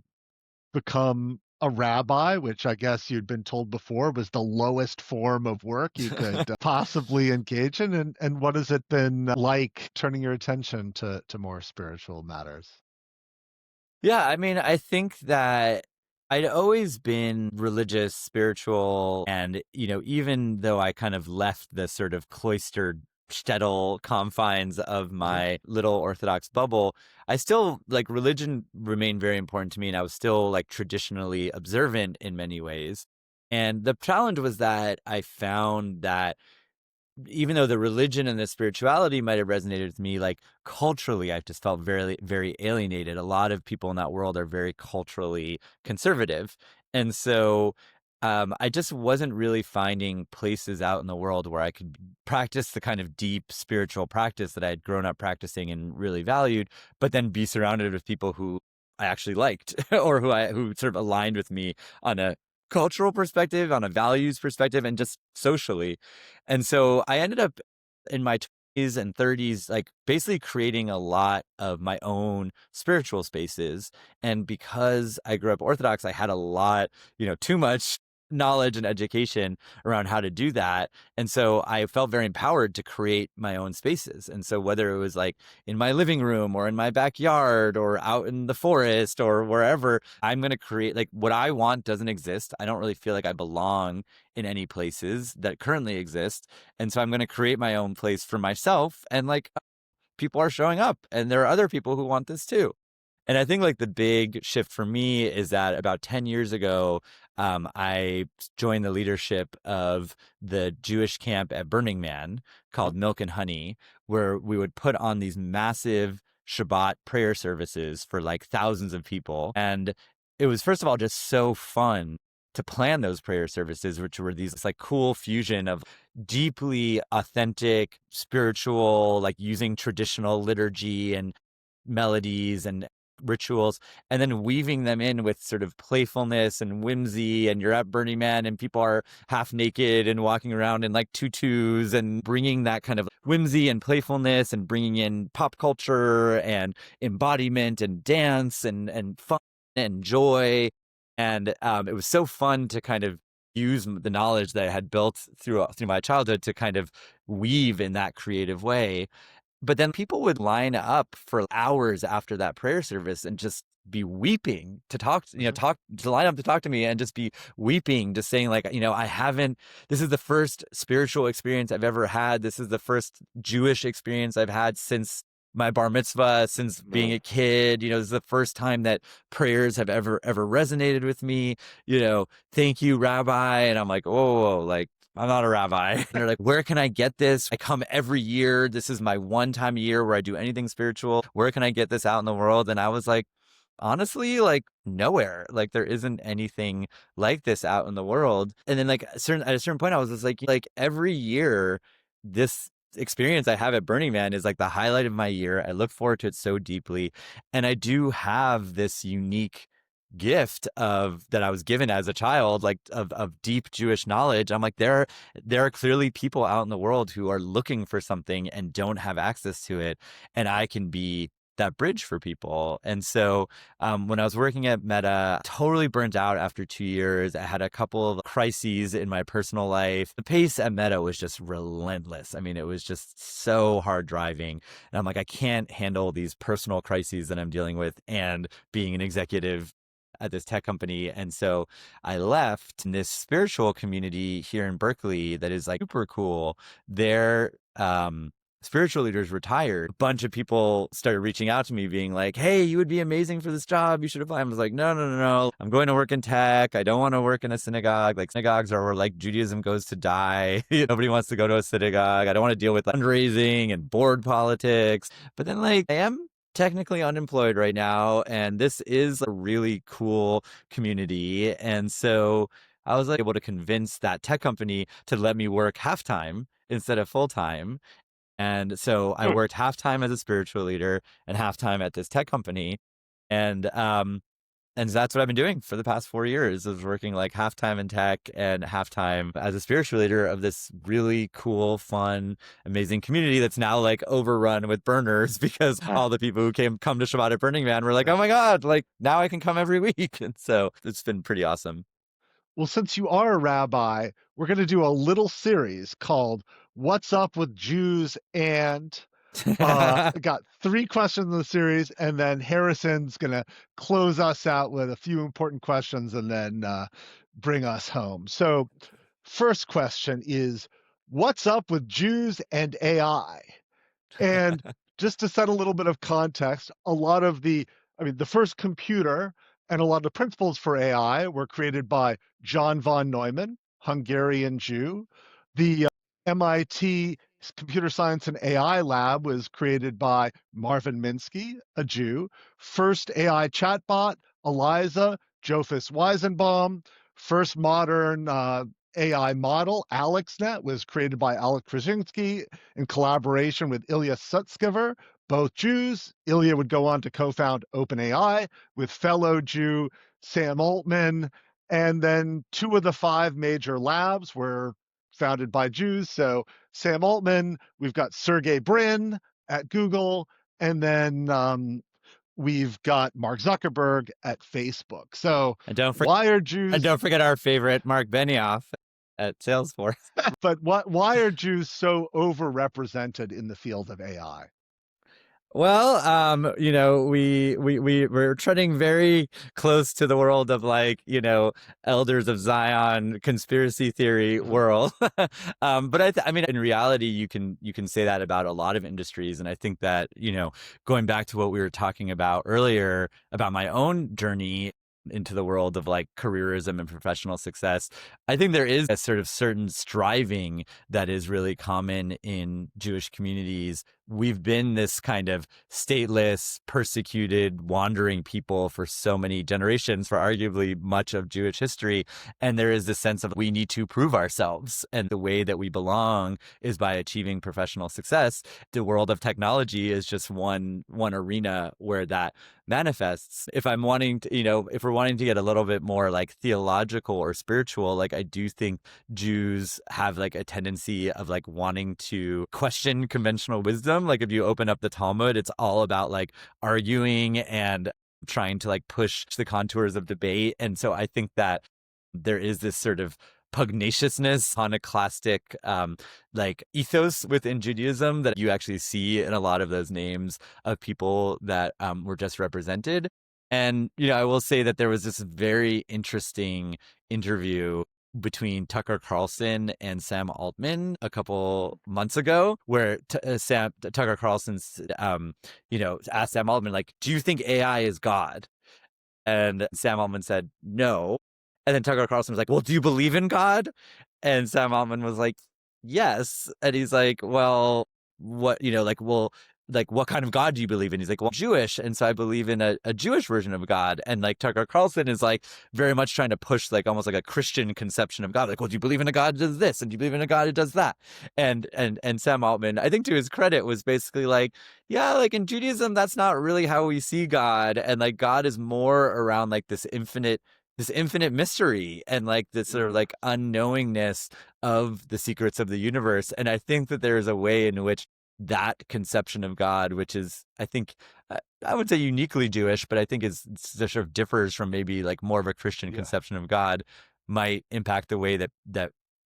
become a rabbi, which I guess you'd been told before was the lowest form of work you could possibly engage in? And what has it been like turning your attention to more spiritual matters? Yeah, I mean, I think that I'd always been religious, spiritual, and, even though I kind of left the sort of cloistered shtetl confines of my little Orthodox bubble, I still, like, religion remained very important to me, and I was still, like, traditionally observant in many ways. And the challenge was that I found that even though the religion and the spirituality might have resonated with me, like culturally, I just felt very, very alienated. A lot of people in that world are very culturally conservative. And so I just wasn't really finding places out in the world where I could practice the kind of deep spiritual practice that I had grown up practicing and really valued, but then be surrounded with people who I actually liked or who sort of aligned with me on a cultural perspective, on a values perspective, and just socially. And so I ended up in my and 30s, like basically creating a lot of my own spiritual spaces. And because I grew up Orthodox, I had a lot, too much knowledge and education around how to do that. And so I felt very empowered to create my own spaces. And so whether it was like in my living room or in my backyard or out in the forest or wherever, I'm going to create like what I want doesn't exist. I don't really feel like I belong in any places that currently exist. And so I'm going to create my own place for myself. And like people are showing up and there are other people who want this too. And I think like the big shift for me is that about 10 years ago, I joined the leadership of the Jewish camp at Burning Man called Milk and Honey, where we would put on these massive Shabbat prayer services for like thousands of people. And it was, first of all, just so fun to plan those prayer services, which were these like cool fusion of deeply authentic, spiritual, like using traditional liturgy and melodies and rituals, and then weaving them in with sort of playfulness and whimsy. And you're at Burning Man and people are half naked and walking around in like tutus and bringing that kind of whimsy and playfulness and bringing in pop culture and embodiment and dance and fun and joy. And it was so fun to kind of use the knowledge that I had built through my childhood to kind of weave in that creative way. But then people would line up for hours after that prayer service and just be weeping to talk, to line up to talk to me and just be weeping, just saying like, this is the first spiritual experience I've ever had. This is the first Jewish experience I've had since my bar mitzvah, since being a kid. This is the first time that prayers have ever resonated with me. Thank you, Rabbi. And I'm like, whoa, like, I'm not a rabbi. And they're like, where can I get this? I come every year. This is my one time a year where I do anything spiritual. Where can I get this out in the world? And I was like, honestly, like nowhere. Like there isn't anything like this out in the world. And then like at a certain point, I was just like every year, this experience I have at Burning Man is like the highlight of my year. I look forward to it so deeply. And I do have this unique gift of that I was given as a child, like of deep Jewish knowledge. I'm like, there are clearly people out in the world who are looking for something and don't have access to it. And I can be that bridge for people. And so when I was working at Meta, totally burnt out after 2 years. I had a couple of crises in my personal life. The pace at Meta was just relentless. I mean, it was just so hard driving. And I'm like, I can't handle these personal crises that I'm dealing with and being an executive at this tech company. And so I left this spiritual community here in Berkeley that is like super cool. Their spiritual leaders retired. A bunch of people started reaching out to me being like, hey, you would be amazing for this job. You should apply. I was like, no. I'm going to work in tech. I don't want to work in a synagogue. Like synagogues are where like Judaism goes to die. Nobody wants to go to a synagogue. I don't want to deal with fundraising and board politics. But then like I am technically unemployed right now, and this is a really cool community. And so I was like, able to convince that tech company to let me work half-time instead of full-time. And so I worked half-time as a spiritual leader and half-time at this tech company. And that's what I've been doing for the past 4 years, is working like half-time in tech and half-time as a spiritual leader of this really cool, fun, amazing community that's now like overrun with burners because all the people who come to Shabbat at Burning Man were like, oh my God, like now I can come every week. And so it's been pretty awesome. Well, since you are a rabbi, we're going to do a little series called What's Up with Jews and got 3 questions in the series, and then Harrison's going to close us out with a few important questions and then bring us home. So first question is, what's up with Jews and AI? And just to set a little bit of context, the first computer and a lot of the principles for AI were created by John von Neumann, Hungarian Jew. The MIT Computer Science and AI Lab was created by Marvin Minsky, a Jew. First AI chatbot, Eliza, Jofus Weizenbaum. First modern AI model, AlexNet, was created by Alek Krasinski in collaboration with Ilya Sutskever, both Jews. Ilya would go on to co-found OpenAI with fellow Jew Sam Altman. And then 2 of the 5 major labs were founded by Jews. So Sam Altman, we've got Sergey Brin at Google, and then we've got Mark Zuckerberg at Facebook. So And don't why are and Jews, don't forget our favorite Mark Benioff at Salesforce. but why are Jews so overrepresented in the field of AI? Well, we're treading very close to the world of like, elders of Zion conspiracy theory world. But I mean, in reality, you can say that about a lot of industries, and I think that going back to what we were talking about earlier about my own journey into the world of like careerism and professional success, I think there is a sort of certain striving that is really common in Jewish communities. We've been this kind of stateless, persecuted, wandering people for so many generations, for arguably much of Jewish history. And there is this sense of we need to prove ourselves. And the way that we belong is by achieving professional success. The world of technology is just one arena where that manifests. If I'm wanting to, if we're wanting to get a little bit more like theological or spiritual, like I do think Jews have like a tendency of like wanting to question conventional wisdom. Like if you open up the Talmud, it's all about like arguing and trying to like push the contours of debate. And so I think that there is this sort of pugnaciousness, iconoclastic like ethos within Judaism that you actually see in a lot of those names of people that were just represented. And I will say that there was this very interesting interview between Tucker Carlson and Sam Altman a couple months ago, where Tucker Carlson, asked Sam Altman, like, "Do you think AI is God?" And Sam Altman said, "No." And then Tucker Carlson was like, "Well, do you believe in God?" And Sam Altman was like, "Yes." And he's like, "Well, what, like, what kind of God do you believe in?" He's like, "Well, Jewish. And so I believe in a Jewish version of God." And like Tucker Carlson is like very much trying to push like almost like a Christian conception of God. Like, "Well, do you believe in a God who does this? And do you believe in a God who does that?" And Sam Altman, I think to his credit, was basically like, "Yeah, like in Judaism, that's not really how we see God. And like God is more around like this infinite mystery and like this sort of like unknowingness of the secrets of the universe." And I think that there is a way in which that conception of God, which is, I think, I would say uniquely Jewish, but I think is sort of differs from maybe like more of a Christian conception of God, might impact the way that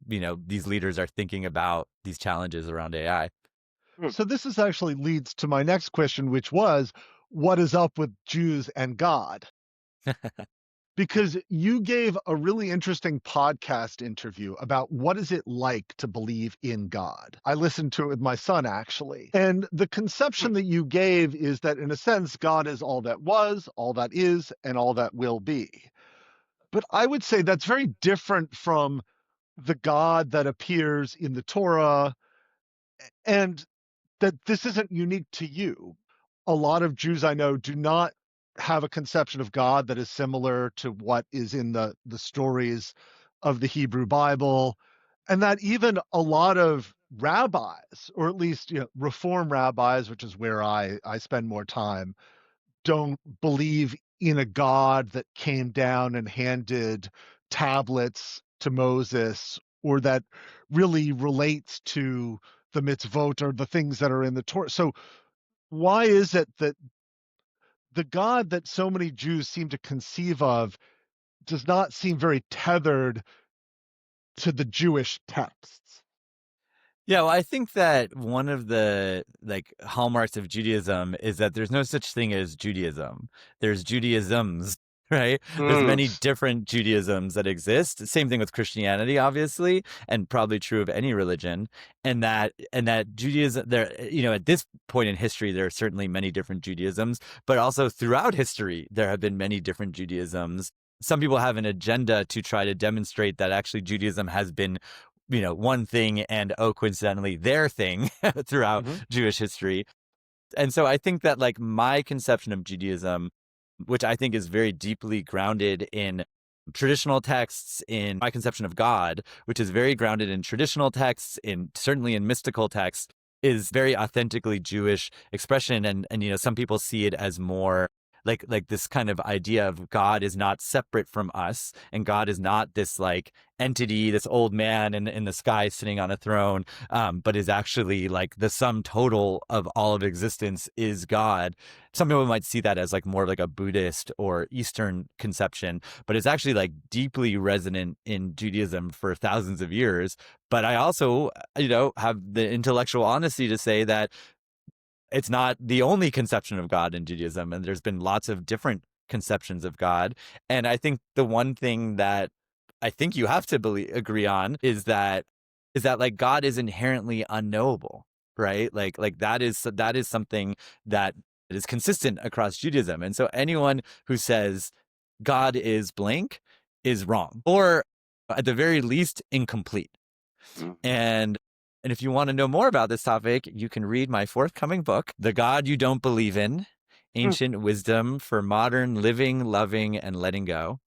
these leaders are thinking about these challenges around AI. So this is actually leads to my next question, which was, what is up with Jews and God? Because you gave a really interesting podcast interview about what is it like to believe in God. I listened to it with my son, actually. And the conception that you gave is that, in a sense, God is all that was, all that is, and all that will be. But I would say that's very different from the God that appears in the Torah, and that this isn't unique to you. A lot of Jews I know do not have a conception of God that is similar to what is in the stories of the Hebrew Bible, and that even a lot of rabbis, or at least Reform rabbis, which is where I spend more time, don't believe in a God that came down and handed tablets to Moses, or that really relates to the mitzvot or the things that are in the Torah. So why is it that the God that so many Jews seem to conceive of does not seem very tethered to the Jewish texts? Yeah, well, I think that one of the like hallmarks of Judaism is that there's no such thing as Judaism. There's Judaisms, right? There's many different Judaisms that exist. Same thing with Christianity, obviously, and probably true of any religion. And that Judaism, there, at this point in history, there are certainly many different Judaisms, but also throughout history, there have been many different Judaisms. Some people have an agenda to try to demonstrate that actually Judaism has been one thing and coincidentally their thing throughout Jewish history. And so I think that like my conception of Judaism, which I think is very deeply grounded in traditional texts, in my conception of God, which is very grounded in traditional texts, certainly in mystical texts, is very authentically Jewish expression. And some people see it as more like this kind of idea of God is not separate from us, and God is not this like entity, this old man in the sky sitting on a throne, but is actually like the sum total of all of existence is God. Some people might see that as like more like a Buddhist or Eastern conception, but it's actually like deeply resonant in Judaism for thousands of years. But I also, have the intellectual honesty to say that it's not the only conception of God in Judaism, and there's been lots of different conceptions of God. And I think the one thing that I think you have to agree on is that like God is inherently unknowable, right? Like that is something that is consistent across Judaism. And so anyone who says God is blank is wrong, or at the very least incomplete. Mm. And if you want to know more about this topic, you can read my forthcoming book, The God You Don't Believe In: Ancient Wisdom for Modern Living, Loving, and Letting Go.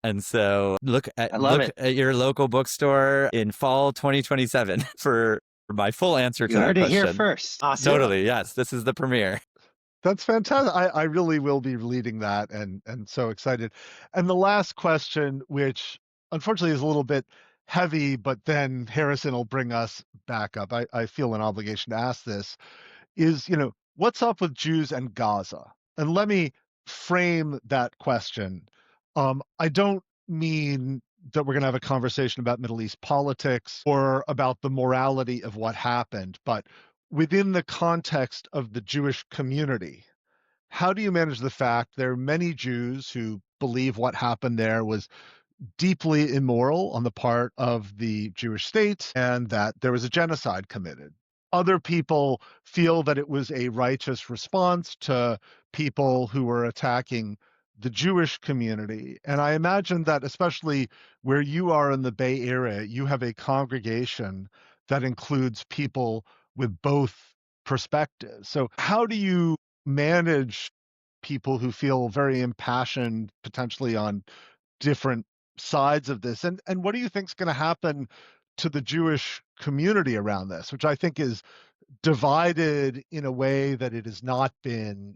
And so look I love it. at your local bookstore in fall 2027 for my full answer to You that heard it question. here first. Awesome. Totally, yes. This is the premiere. That's fantastic. I really will be reading that and so excited. And the last question, which unfortunately is a little bit heavy, but then Harrison will bring us back up. I feel an obligation to ask this, is, what's up with Jews and Gaza? And let me frame that question. I don't mean that we're going to have a conversation about Middle East politics or about the morality of what happened, but within the context of the Jewish community, how do you manage the fact there are many Jews who believe what happened there was deeply immoral on the part of the Jewish state and that there was a genocide committed? Other people feel that it was a righteous response to people who were attacking the Jewish community. And I imagine that especially where you are in the Bay Area, you have a congregation that includes people with both perspectives. So how do you manage people who feel very impassioned potentially on different sides of this? And what do you think is going to happen to the Jewish community around this, which I think is divided in a way that it has not been,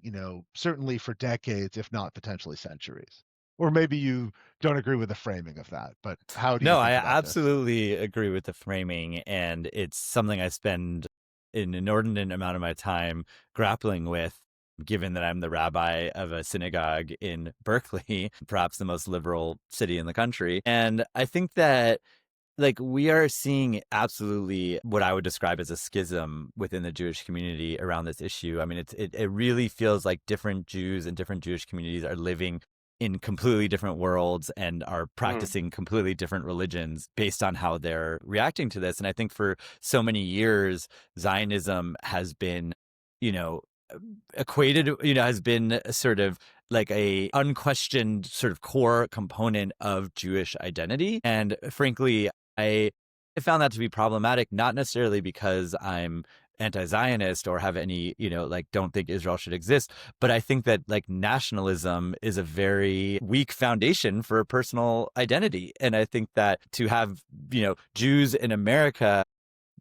certainly for decades, if not potentially centuries? Or maybe you don't agree with the framing of that, but how do you No, think I about this? absolutely agree with the framing, and it's something I spend an inordinate amount of my time grappling with, given that I'm the rabbi of a synagogue in Berkeley, perhaps the most liberal city in the country. And I think that like we are seeing absolutely what I would describe as a schism within the Jewish community around this issue. I mean, it really feels like different Jews and different Jewish communities are living in completely different worlds and are practicing completely different religions based on how they're reacting to this. And I think for so many years, Zionism has been, equated, has been sort of like a unquestioned sort of core component of Jewish identity. And frankly, I found that to be problematic, not necessarily because I'm anti-Zionist or have any, like don't think Israel should exist, but I think that like nationalism is a very weak foundation for personal identity. And I think that to have, Jews in America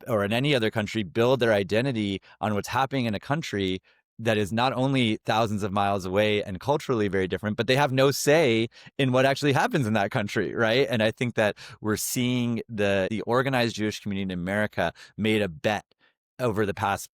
or in any other country build their identity on what's happening in a country that is not only thousands of miles away and culturally very different, but they have no say in what actually happens in that country, right? And I think that we're seeing the organized Jewish community in America made a bet over the past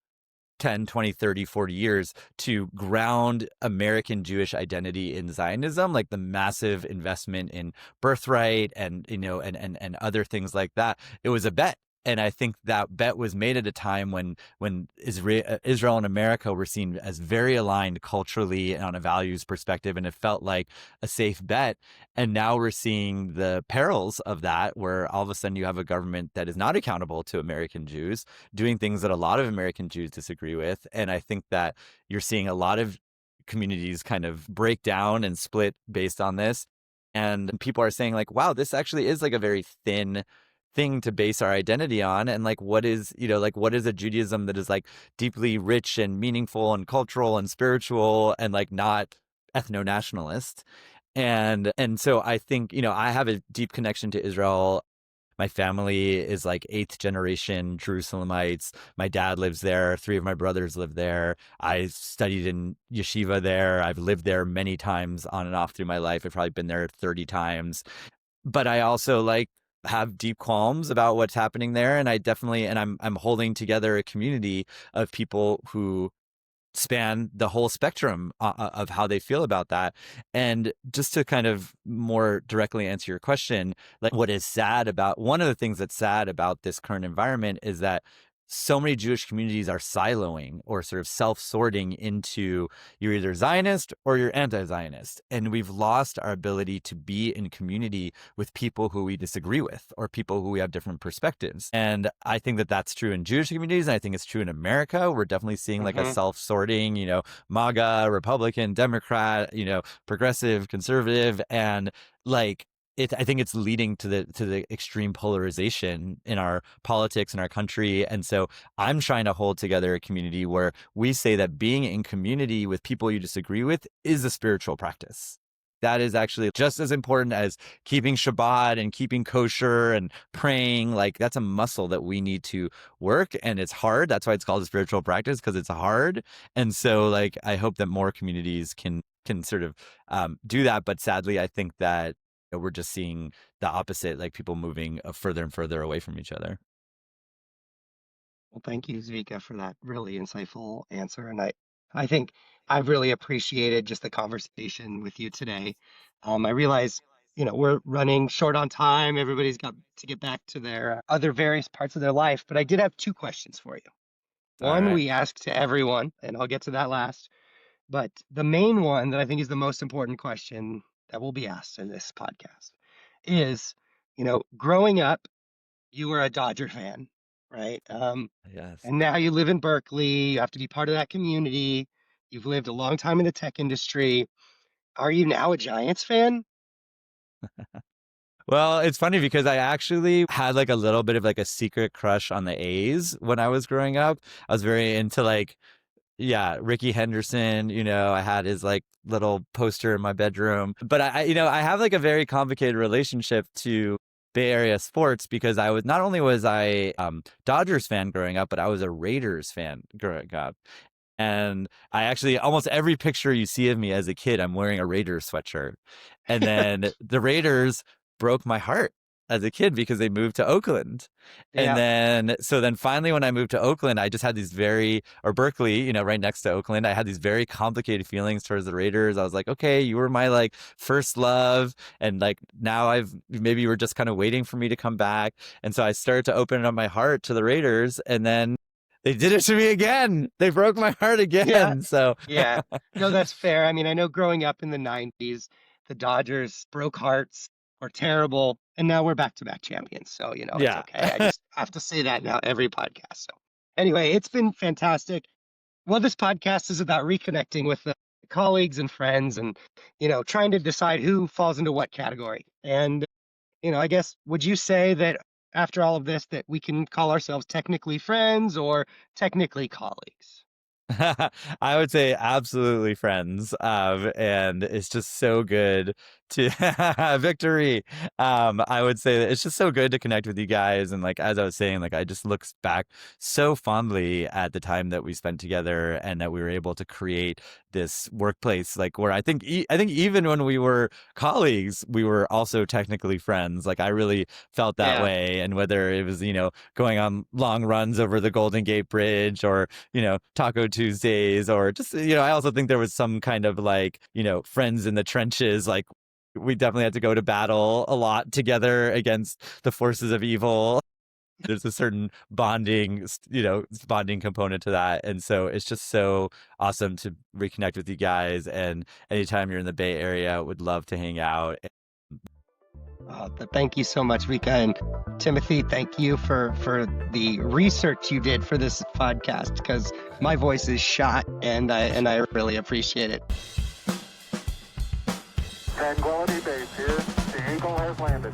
10, 20, 30, 40 years to ground American Jewish identity in Zionism, like the massive investment in birthright and, and other things like that. It was a bet. And I think that bet was made at a time when Israel and America were seen as very aligned culturally and on a values perspective, and it felt like a safe bet. And now we're seeing the perils of that, where all of a sudden you have a government that is not accountable to American Jews, doing things that a lot of American Jews disagree with. And I think that you're seeing a lot of communities kind of break down and split based on this. And people are saying like, wow, this actually is like a very thin thing to base our identity on. And like what is a Judaism that is like deeply rich and meaningful and cultural and spiritual and like not ethno-nationalist. And so I think, I have a deep connection to Israel My family is like 8th generation Jerusalemites. My dad lives there. 3 of my brothers live there. I studied in yeshiva there. I've lived there many times on and off through my life. I've probably been there 30 times. But I also like have deep qualms about what's happening there. And I definitely, and I'm holding together a community of people who span the whole spectrum of how they feel about that. And just to kind of more directly answer your question, like what is sad about one of the things that's sad about this current environment is that so many Jewish communities are siloing or sort of self-sorting into you're either Zionist or you're anti-Zionist. And we've lost our ability to be in community with people who we disagree with or people who we have different perspectives. And I think that that's true in Jewish communities. And I think it's true in America. We're definitely seeing like a self-sorting, MAGA, Republican, Democrat, progressive, conservative, and like I think it's leading to the extreme polarization in our politics in our country. And so I'm trying to hold together a community where we say that being in community with people you disagree with is a spiritual practice. That is actually just as important as keeping Shabbat and keeping kosher and praying. Like that's a muscle that we need to work, and it's hard. That's why it's called a spiritual practice, because it's hard. And so like I hope that more communities can sort of do that. But sadly, I think that we're just seeing the opposite, like people moving further and further away from each other. Well, thank you, Zvika, for that really insightful answer. And I think I've really appreciated just the conversation with you today. I realize, we're running short on time. Everybody's got to get back to their other various parts of their life. But I did have 2 questions for you. All One, right. we asked to everyone, and I'll get to that last. But the main one that I think is the most important question that will be asked in this podcast is, growing up, you were a Dodger fan, right? Yes. And now you live in Berkeley. You have to be part of that community. You've lived a long time in the tech industry. Are you now a Giants fan? Well, it's funny because I actually had like a little bit of like a secret crush on the A's when I was growing up. I was very into like, yeah, Ricky Henderson, I had his like little poster in my bedroom. But I have like a very complicated relationship to Bay Area sports because not only was I Dodgers fan growing up, but I was a Raiders fan growing up. And I actually, almost every picture you see of me as a kid, I'm wearing a Raiders sweatshirt. And then the Raiders broke my heart as a kid because they moved to Oakland. And then finally when I moved to Oakland, I just had these or Berkeley, right next to Oakland, I had these very complicated feelings towards the Raiders. I was like, okay, you were my like first love. And like now maybe you were just kind of waiting for me to come back. And so I started to open up my heart to the Raiders, and then they did it to me again. They broke my heart again. Yeah. So Yeah. No, that's fair. I mean, I know growing up in the 90s, the Dodgers broke hearts, were terrible, and now we're back-to-back champions. So, it's okay. I just have to say that now every podcast. So anyway, it's been fantastic. Well, this podcast is about reconnecting with the colleagues and friends and, trying to decide who falls into what category. And, I guess, would you say that after all of this, that we can call ourselves technically friends or technically colleagues? I would say absolutely friends. And it's just so good to victory. I would say that it's just so good to connect with you guys. And like, as I was saying, like, I just look back so fondly at the time that we spent together and that we were able to create this workplace, like where I think even when we were colleagues, we were also technically friends. Like I really felt that way. And whether it was, going on long runs over the Golden Gate Bridge or, Taco Tuesdays, or just, I also think there was some kind of like, friends in the trenches. Like we definitely had to go to battle a lot together against the forces of evil. There's a certain bonding component to that. And so it's just so awesome to reconnect with you guys. And anytime you're in the Bay Area, would love to hang out. Thank you so much, Zvika. And Timothy, thank you for the research you did for this podcast, because my voice is shot and I really appreciate it. Tranquility Base here. The Eagle has landed.